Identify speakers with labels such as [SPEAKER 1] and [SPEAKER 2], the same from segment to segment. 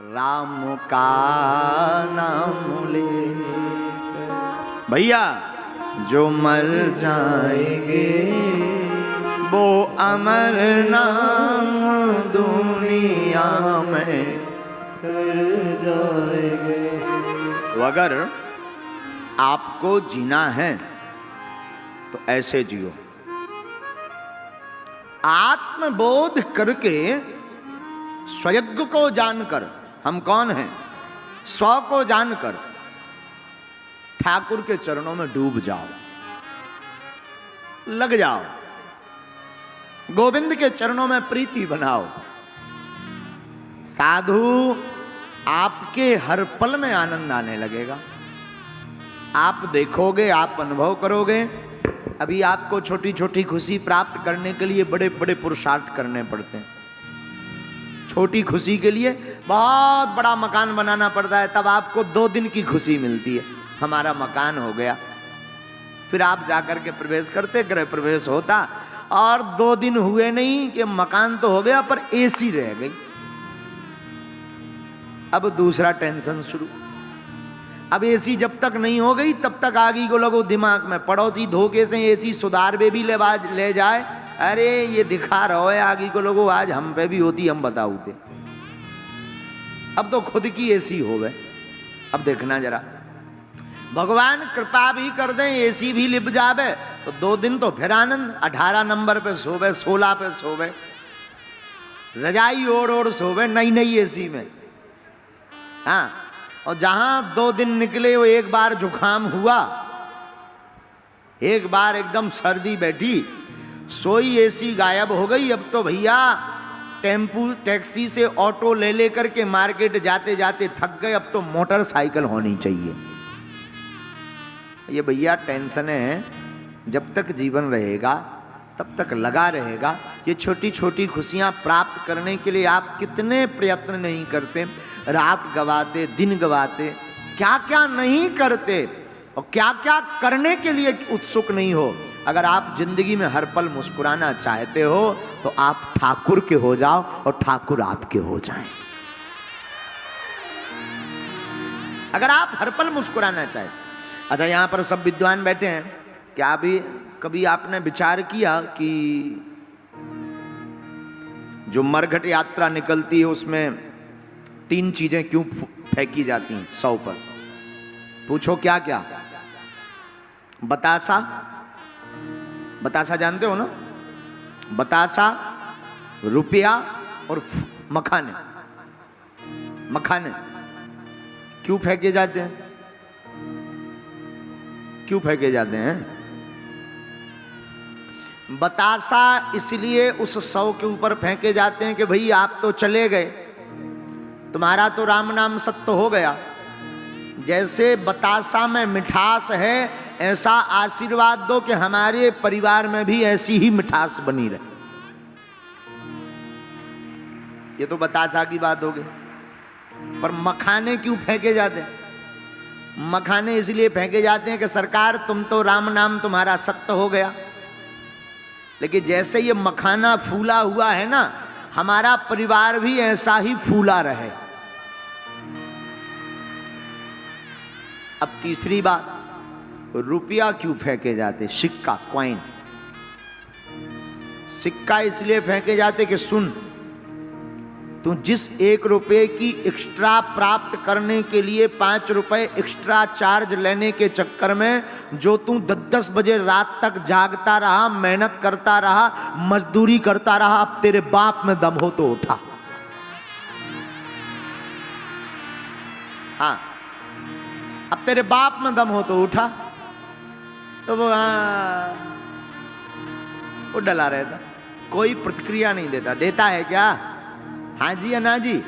[SPEAKER 1] राम का नाम ले। भैया जो मर जाएंगे वो अमर नाम दुनिया में कर जाएंगे। तो अगर आपको जीना है तो ऐसे जियो, आत्मबोध करके स्वयं को जानकर, हम कौन हैं स्व को जानकर ठाकुर के चरणों में डूब जाओ, लग जाओ, गोविंद के चरणों में प्रीति बनाओ। साधु आपके हर पल में आनंद आने लगेगा। आप देखोगे, आप अनुभव करोगे। अभी आपको छोटी छोटी खुशी प्राप्त करने के लिए बड़े बड़े पुरुषार्थ करने पड़ते हैं। छोटी खुशी के लिए बहुत बड़ा मकान बनाना पड़ता है, तब आपको 2 दिन की खुशी मिलती है, हमारा मकान हो गया। फिर आप जाकर के प्रवेश करते, गृह प्रवेश होता और 2 दिन हुए नहीं कि मकान तो हो गया पर एसी रह गई। अब दूसरा टेंशन शुरू। अब एसी जब तक नहीं हो गई तब तक आगे को लगो दिमाग में, पड़ोसी धोखे से एसी सुधार पे भी ले जाए, अरे ये दिखा रहा है आगे को लोगों, आज हम पे भी होती हम बताऊते। अब तो खुद की एसी हो गए। अब देखना जरा, भगवान कृपा भी कर दें, एसी भी लिप जावे तो 2 दिन तो फिर आनंद। 18 नंबर पे सोवे, 16 पे सोवे, रजाई ओढ़ ओढ़ सोवे नई नई एसी में। हाँ, और जहां 2 दिन निकले वो एक बार जुकाम हुआ, एक बार एकदम सर्दी बैठी, सोई एसी गायब हो गई। अब तो भैया टेम्पू टैक्सी से ऑटो ले लेकर के मार्केट जाते जाते थक गए, अब तो मोटरसाइकिल होनी चाहिए। ये भैया टेंशन है, जब तक जीवन रहेगा तब तक लगा रहेगा। ये छोटी छोटी खुशियां प्राप्त करने के लिए आप कितने प्रयत्न नहीं करते, रात गवाते, दिन गवाते, क्या क्या नहीं करते और क्या क्या करने के लिए उत्सुक नहीं हो। अगर आप जिंदगी में हर पल मुस्कुराना चाहते हो तो आप ठाकुर के हो जाओ और ठाकुर आपके हो जाएं। अगर आप हर पल मुस्कुराना चाहे। अच्छा, यहां पर सब विद्वान बैठे हैं, क्या अभी कभी आपने विचार किया कि जो मरघट यात्रा निकलती है उसमें 3 चीजें क्यों फेंकी जाती हैं 100 पर? पूछो क्या क्या? बतासा, बतासा जानते हो ना? बतासा, रुपया और मखाने। मखाने क्यों फेंके जाते हैं? क्यों फेंके जाते हैं? बतासा इसलिए उस 100 के ऊपर फेंके जाते हैं कि भाई आप तो चले गए, तुम्हारा तो राम नाम सत्य हो गया। जैसे बतासा में मिठास है, ऐसा आशीर्वाद दो कि हमारे परिवार में भी ऐसी ही मिठास बनी रहे। ये तो बतासा की बात हो गई। पर मखाने क्यों फेंके जाते हैं? मखाने इसलिए फेंके जाते हैं कि सरकार तुम तो राम नाम तुम्हारा सत्य हो गया, लेकिन जैसे ये मखाना फूला हुआ है ना, हमारा परिवार भी ऐसा ही फूला रहे। अब तीसरी बात, रुपया क्यों फेंके जाते? सिक्का, कॉइन। सिक्का इसलिए फेंके जाते कि सुन, तू जिस 1 रुपए की एक्स्ट्रा प्राप्त करने के लिए 5 रुपए एक्स्ट्रा चार्ज लेने के चक्कर में जो तू 10-10 बजे रात तक जागता रहा, मेहनत करता रहा, मजदूरी करता रहा, अब तेरे बाप में दम हो तो उठा। हाँ, अब तेरे बाप में दम हो तो उठा। तो वो वो डला रहता, कोई प्रतिक्रिया नहीं देता। देता है क्या? हाँ जी या ना जी?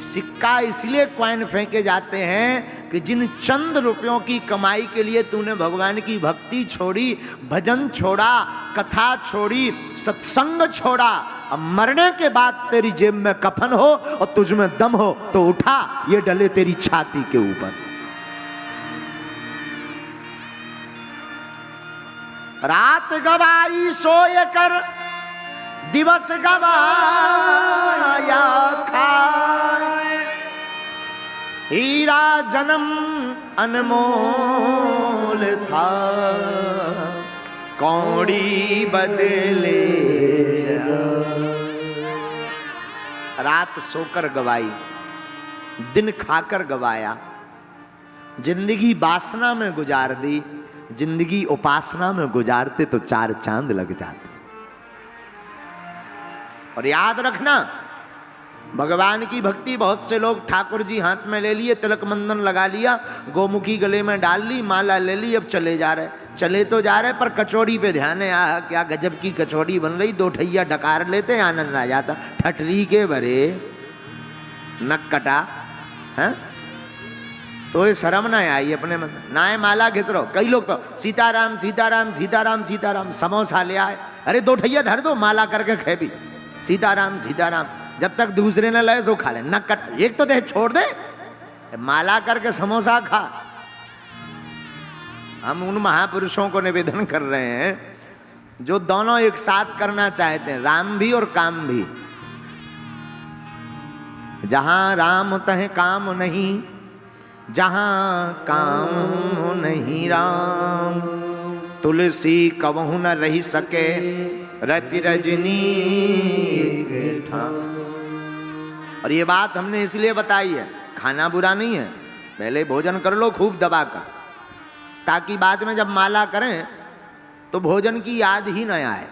[SPEAKER 1] सिक्का इसलिए कॉइन फेंके जाते हैं कि जिन चंद रुपयों की कमाई के लिए तूने भगवान की भक्ति छोड़ी, भजन छोड़ा, कथा छोड़ी, सत्संग छोड़ा, अब मरने के बाद तेरी जेब में कफन हो और तुझ में दम हो तो उठा, ये डले तेरी छाती के ऊपर। रात गवाई सोए कर दिवस गवाया खाए, हीरा जन्म अनमोल था, कौड़ी बदले रात सोकर गवाई, दिन खाकर गवाया, जिंदगी वासना में गुजार दी, जिंदगी उपासना में गुजारते तो 4 चांद लग जाते। और याद रखना, भगवान की भक्ति बहुत से लोग ठाकुर जी हाथ में ले लिए, तिलक मंदन लगा लिया, गोमुखी गले में डाल ली, माला ले ली, अब चले जा रहे, चले तो जा रहे, पर कचौड़ी पे ध्यान है। आह क्या गजब की कचौड़ी बन रही, 2 ठैया डकार लेते, आनंद आ जाता। ठटरी के भरे नक कटा है तो ये शर्म ना आई अपने में ना है। माला घिस रहो, कई लोग तो सीताराम सीताराम सीताराम सीताराम, समोसा ले आए, अरे 2 ठैया धर दो, माला करके खे भी सीताराम सीताराम, जब तक दूसरे न लाए सो खा ले, नक कट, एक तो दे छोड़ दे, माला करके समोसा खा। हम उन महापुरुषों को निवेदन कर रहे हैं जो दोनों एक साथ करना चाहते हैं, राम भी और काम भी। जहां राम तह काम नहीं, जहां काम नहीं राम, तुलसी कबहू न रही सके, रति रजनी ठाम। और ये बात हमने इसलिए बताई है, खाना बुरा नहीं है, पहले भोजन कर लो खूब दबाकर, ताकि बाद में जब माला करें तो भोजन की याद ही न आए।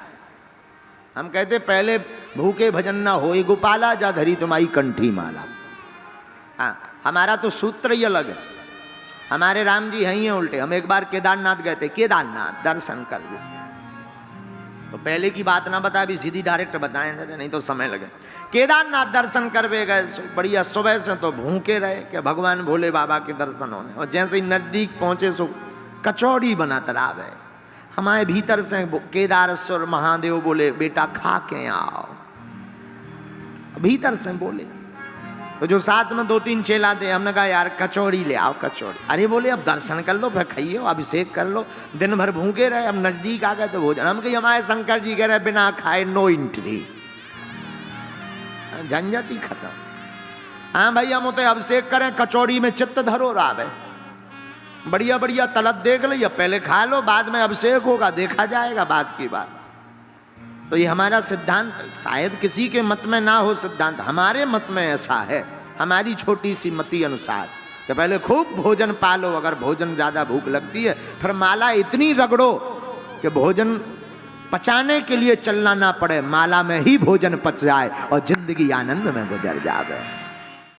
[SPEAKER 1] हम कहते पहले भूखे भजन न होए गोपाला, जा धरी तुम्हारी कंठी माला। हाँ, हमारा तो सूत्र ही अलग है, हमारे राम जी हैं ही उल्टे। हम एक बार केदारनाथ गए थे, केदारनाथ दर्शन कर दिए, तो पहले की बात ना बता, भी सीधी डायरेक्ट बताएं, नहीं तो समय लगे। केदारनाथ दर्शन करवे गए, बढ़िया सुबह से तो भूखे रहे कि भगवान भोले बाबा के दर्शन होने, और जैसे ही नजदीक पहुंचे सो कचौड़ी बना तालाब है। हमारे भीतर से केदारेश्वर महादेव बोले बेटा खा के आओ, भीतर से बोले। तो जो साथ में 2-3 चेला थे, हमने कहा यार कचौड़ी ले आओ, कचौड़ी। अरे बोले अब दर्शन कर लो, फिर खाइए, अभिषेक कर लो, दिन भर भूखे रहे, अब नजदीक आ गए तो भोजन। हम कही हमारे शंकर जी कह रहे बिना खाए नो एंट्री, झंझट ही खत्म। हाँ भाई हम होते अभिषेक करें, कचौड़ी में चित्त धरो रावे, बढ़िया बढ़िया तलत देख लो, पहले खा लो, बाद में अभिषेक होगा, देखा जाएगा बात की बात। तो ये हमारा सिद्धांत, शायद किसी के मत में ना हो सिद्धांत, हमारे मत में ऐसा है, हमारी छोटी सी मति अनुसार कि पहले खूब भोजन पालो, अगर भोजन ज़्यादा भूख लगती है फिर माला इतनी रगड़ो कि भोजन पचाने के लिए चलना ना पड़े, माला में ही भोजन पच जाए और जिंदगी आनंद में गुजर जाए।